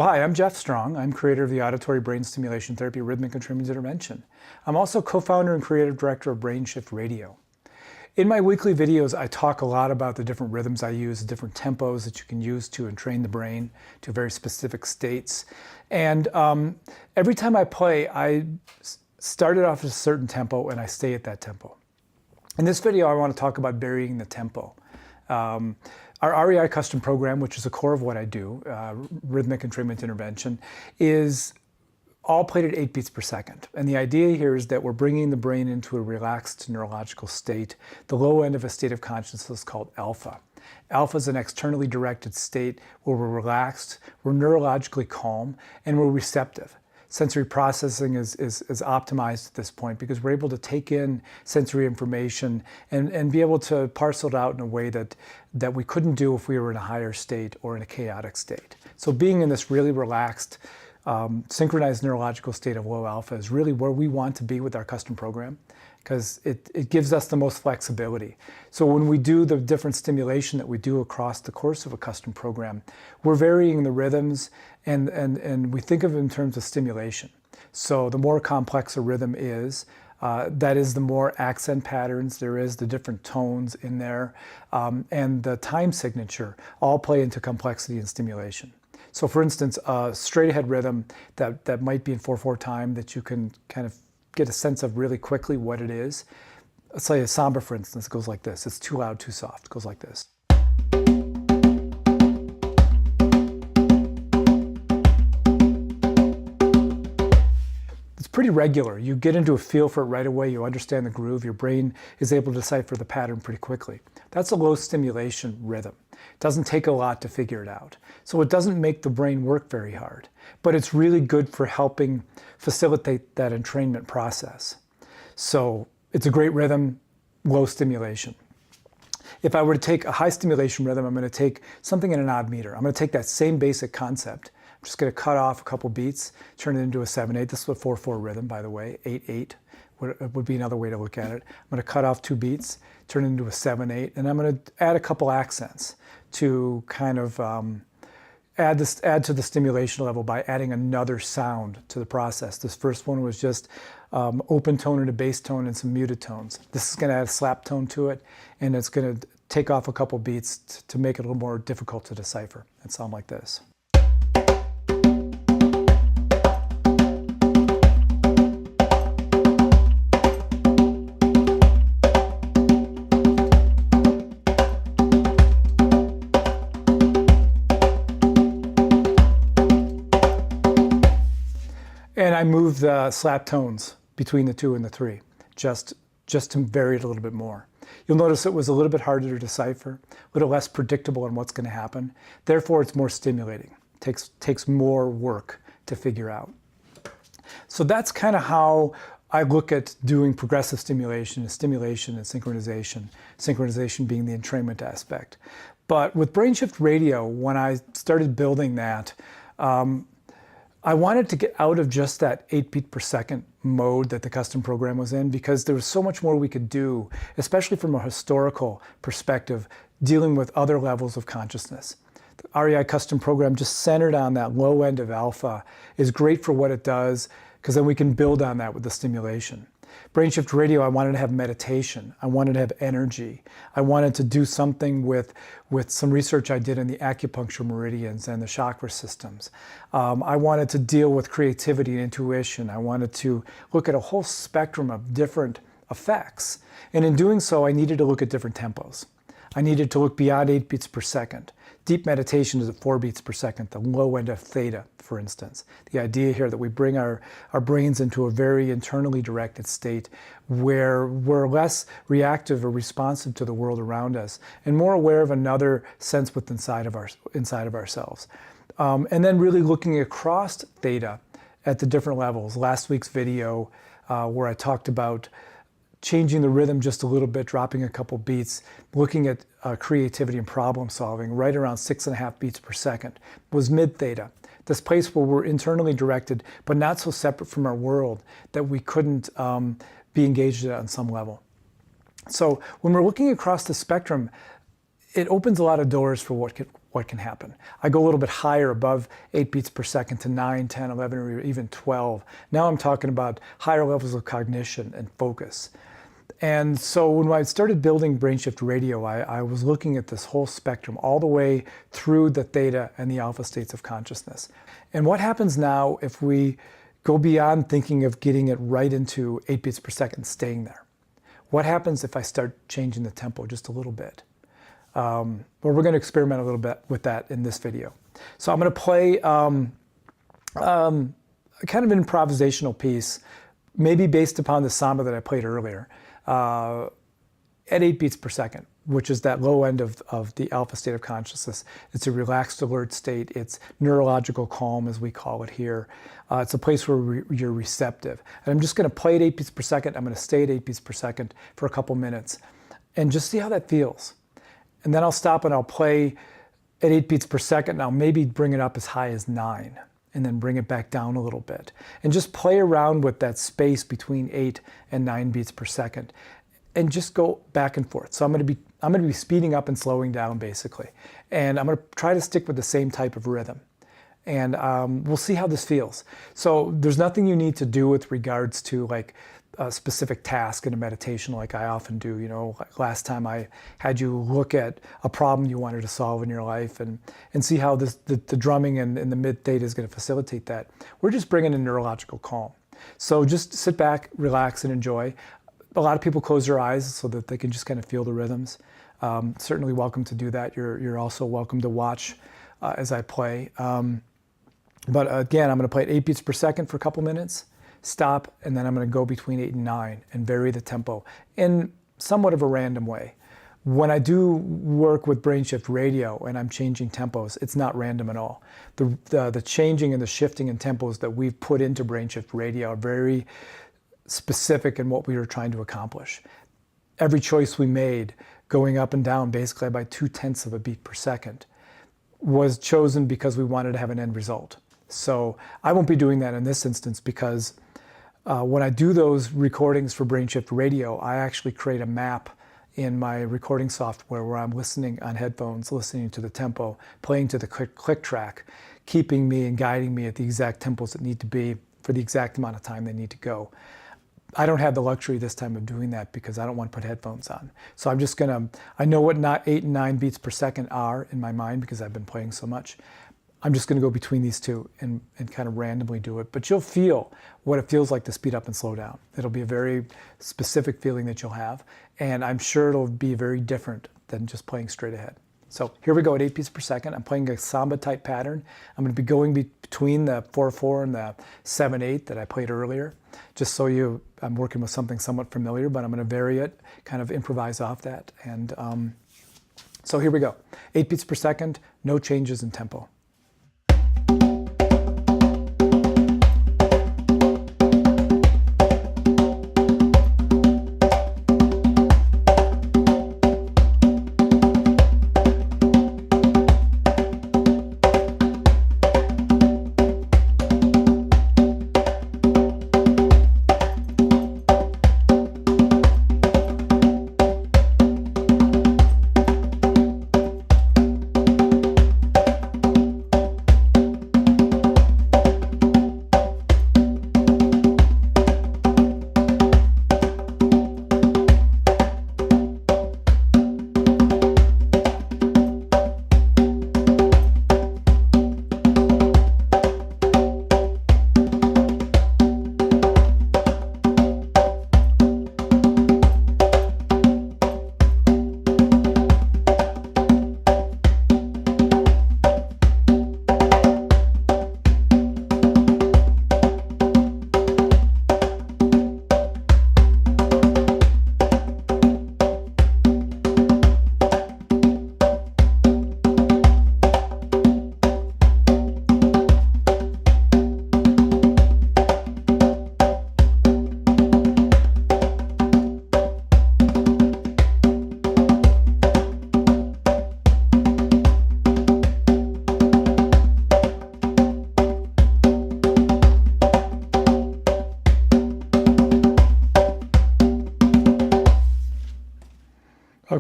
Well, hi, I'm Jeff Strong. I'm creator of the Auditory Brain Stimulation Therapy Rhythmic Entrainment Intervention. I'm also co-founder and creative director of BrainShift Radio. In my weekly videos, I talk a lot about the different rhythms I use, the different tempos that you can use to entrain the brain to very specific states. And every time I play, I start it off at a certain tempo and I stay at that tempo. In this video, I want to talk about varying the tempo. Our REI custom program, which is the core of what I do, rhythmic entrainment intervention, is all played at 8 beats per second. And the idea here is that we're bringing the brain into a relaxed neurological state. The low end of a state of consciousness is called alpha. Alpha is an externally directed state where we're relaxed, we're neurologically calm, and we're receptive. Sensory processing is optimized at this point because we're able to take in sensory information and be able to parcel it out in a way that we couldn't do if we were in a higher state or in a chaotic state. So being in this really relaxed, synchronized neurological state of low alpha is really where we want to be with our custom program because it gives us the most flexibility. So when we do the different stimulation that we do across the course of a custom program, we're varying the rhythms and we think of it in terms of stimulation. So the more complex a rhythm is, that is the more accent patterns there is, the different tones in there, and the time signature all play into complexity and stimulation. So for instance, a straight ahead rhythm that might be in 4/4 time that you can kind of get a sense of really quickly what it is. Let's say a samba, for instance, goes like this. It's too loud, too soft. It goes like this. It's pretty regular. You get into a feel for it right away. You understand the groove. Your brain is able to decipher the pattern pretty quickly. That's a low stimulation rhythm. It doesn't take a lot to figure it out. So it doesn't make the brain work very hard, but it's really good for helping facilitate that entrainment process. So it's a great rhythm, low stimulation. If I were to take a high stimulation rhythm, I'm going to take something in an odd meter. I'm going to take that same basic concept. I'm just going to cut off a couple beats, turn it into a 7/8. This is a 4/4 rhythm, by the way. 8/8 would be another way to look at it. I'm going to cut off 2 beats, turn it into a 7/8, and I'm going to add a couple accents to kind of add to the stimulation level by adding another sound to the process. This first one was just open tone and a bass tone and some muted tones. This is going to add a slap tone to it, and it's going to take off a couple beats to make it a little more difficult to decipher and sound like this. And I move the slap tones between the 2 and the 3, just to vary it a little bit more. You'll notice it was a little bit harder to decipher, a little less predictable on what's going to happen. Therefore, it's more stimulating. It takes more work to figure out. So that's kind of how I look at doing progressive stimulation and synchronization. Synchronization being the entrainment aspect. But with BrainShift Radio, when I started building that, I wanted to get out of just that 8 beat per second mode that the custom program was in because there was so much more we could do, especially from a historical perspective, dealing with other levels of consciousness. The REI custom program just centered on that low end of alpha is great for what it does because then we can build on that with the stimulation. BrainShift Radio, I wanted to have meditation. I wanted to have energy. I wanted to do something with some research I did in the acupuncture meridians and the chakra systems. I wanted to deal with creativity and intuition. I wanted to look at a whole spectrum of different effects. And in doing so, I needed to look at different tempos. I needed to look beyond 8 beats per second. Deep meditation is at 4 beats per second, the low end of theta, for instance. The idea here that we bring our brains into a very internally directed state where we're less reactive or responsive to the world around us and more aware of another sense within inside of ourselves. And then really looking across theta at the different levels. Last week's video where I talked about changing the rhythm just a little bit, dropping a couple beats, looking at creativity and problem solving right around 6.5 beats per second was mid theta. This place where we're internally directed, but not so separate from our world that we couldn't be engaged at on some level. So when we're looking across the spectrum, it opens a lot of doors for what can happen. I go a little bit higher above 8 beats per second to 9, 10, 11, or even 12. Now I'm talking about higher levels of cognition and focus. And so when I started building BrainShift Radio, I was looking at this whole spectrum all the way through the theta and the alpha states of consciousness. And what happens now if we go beyond thinking of getting it right into 8 beats per second, staying there? What happens if I start changing the tempo just a little bit? Well, we're going to experiment a little bit with that in this video. So I'm going to play kind of an improvisational piece, maybe based upon the samba that I played earlier, at 8 beats per second, which is that low end of the alpha state of consciousness. It's a relaxed, alert state. It's neurological calm, as we call it here. It's a place where you're receptive. And I'm just going to play at 8 beats per second. I'm going to stay at 8 beats per second for a couple minutes and just see how that feels. And then I'll stop and I'll play at 8 beats per second. And I'll maybe bring it up as high as 9 and then bring it back down a little bit. And just play around with that space between 8 and 9 beats per second and just go back and forth. So I'm going to be speeding up and slowing down basically. And I'm going to try to stick with the same type of rhythm. And we'll see how this feels. So there's nothing you need to do with regards to like a specific task in a meditation like I often do. You know, like last time I had you look at a problem you wanted to solve in your life and see how the drumming and the mid theta is going to facilitate that. We're just bringing in neurological calm. So just sit back, relax, and enjoy. A lot of people close their eyes so that they can just kind of feel the rhythms. Certainly welcome to do that. You're also welcome to watch as I play. But again, I'm going to play at 8 beats per second for a couple minutes, stop, and then I'm going to go between 8 and 9 and vary the tempo in somewhat of a random way. When I do work with BrainShift Radio and I'm changing tempos, it's not random at all. The changing and the shifting in tempos that we've put into BrainShift Radio are very specific in what we were trying to accomplish. Every choice we made, going up and down basically by 0.2 of a beat per second, was chosen because we wanted to have an end result. So I won't be doing that in this instance because when I do those recordings for BrainShift Radio, I actually create a map in my recording software where I'm listening on headphones, listening to the tempo, playing to the click track, keeping me and guiding me at the exact tempos that need to be for the exact amount of time they need to go. I don't have the luxury this time of doing that because I don't want to put headphones on. So I'm just I know what 8 and 9 beats per second are in my mind because I've been playing so much. I'm just going to go between these two and kind of randomly do it. But you'll feel what it feels like to speed up and slow down. It'll be a very specific feeling that you'll have. And I'm sure it'll be very different than just playing straight ahead. So here we go at 8 beats per second. I'm playing a samba type pattern. I'm going to be going between the 4/4 and the 7/8 that I played earlier, just so I'm working with something somewhat familiar, but I'm going to vary it, kind of improvise off that. And so here we go. 8 beats per second, no changes in tempo.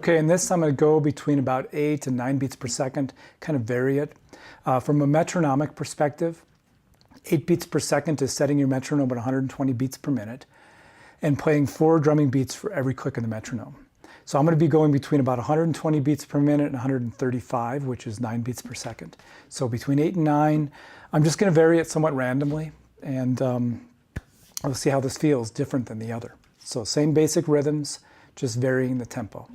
Okay, in this I'm going to go between about 8 and 9 beats per second, kind of vary it. From a metronomic perspective, 8 beats per second is setting your metronome at 120 beats per minute and playing 4 drumming beats for every click of the metronome. So I'm going to be going between about 120 beats per minute and 135, which is 9 beats per second. So between 8 and 9, I'm just going to vary it somewhat randomly, and we'll see how this feels different than the other. So same basic rhythms, just varying the tempo.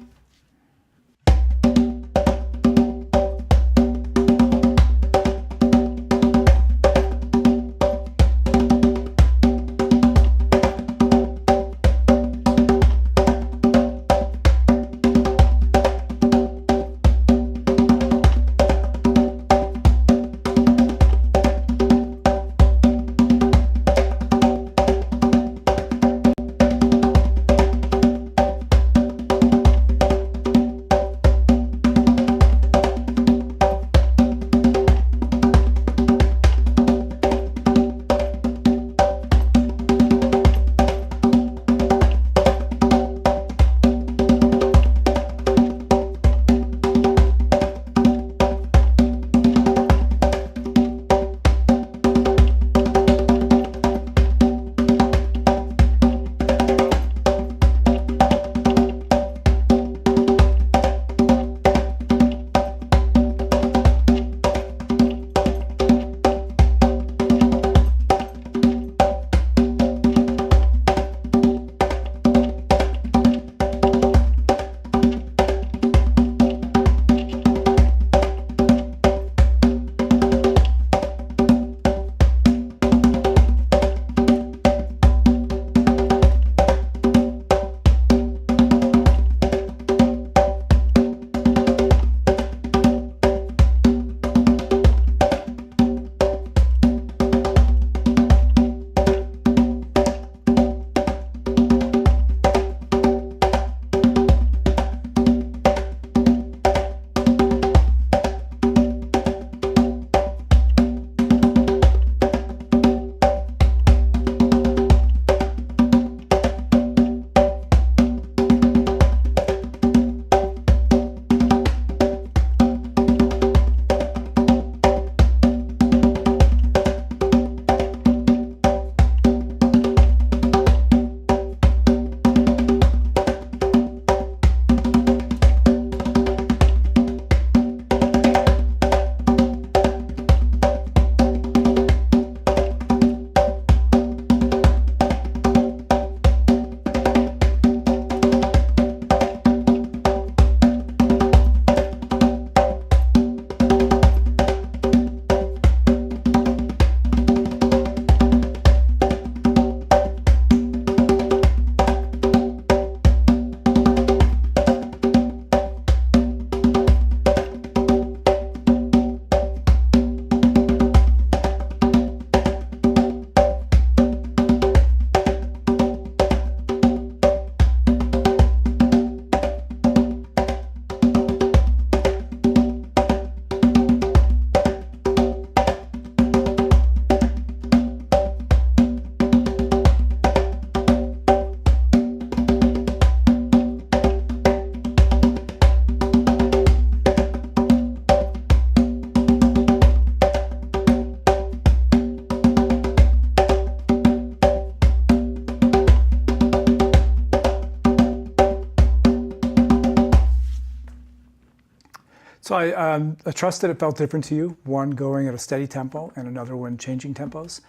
So I trust that it felt different to you, one going at a steady tempo and another one changing tempos.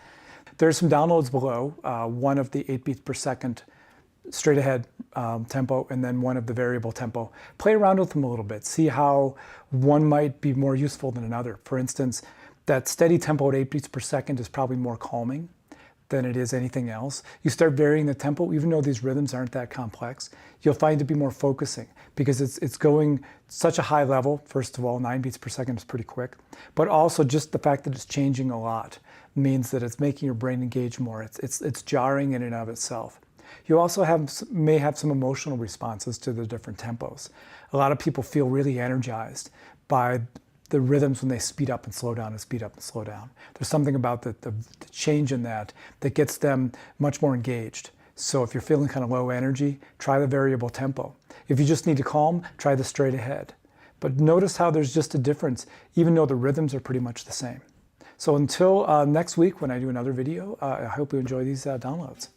There's some downloads below, one of the 8 beats per second straight ahead tempo and then one of the variable tempo. Play around with them a little bit, see how one might be more useful than another. For instance, that steady tempo at 8 beats per second is probably more calming than it is anything else. You start varying the tempo, even though these rhythms aren't that complex, you'll find it to be more focusing because it's going such a high level. First of all, 9 beats per second is pretty quick, but also just the fact that it's changing a lot means that it's making your brain engage more. It's jarring in and of itself. You also may have some emotional responses to the different tempos. A lot of people feel really energized by the rhythms when they speed up and slow down and speed up and slow down. There's something about the change in that gets them much more engaged. So if you're feeling kind of low energy, try the variable tempo. If you just need to calm, try the straight ahead. But notice how there's just a difference, even though the rhythms are pretty much the same. So until next week when I do another video, I hope you enjoy these downloads.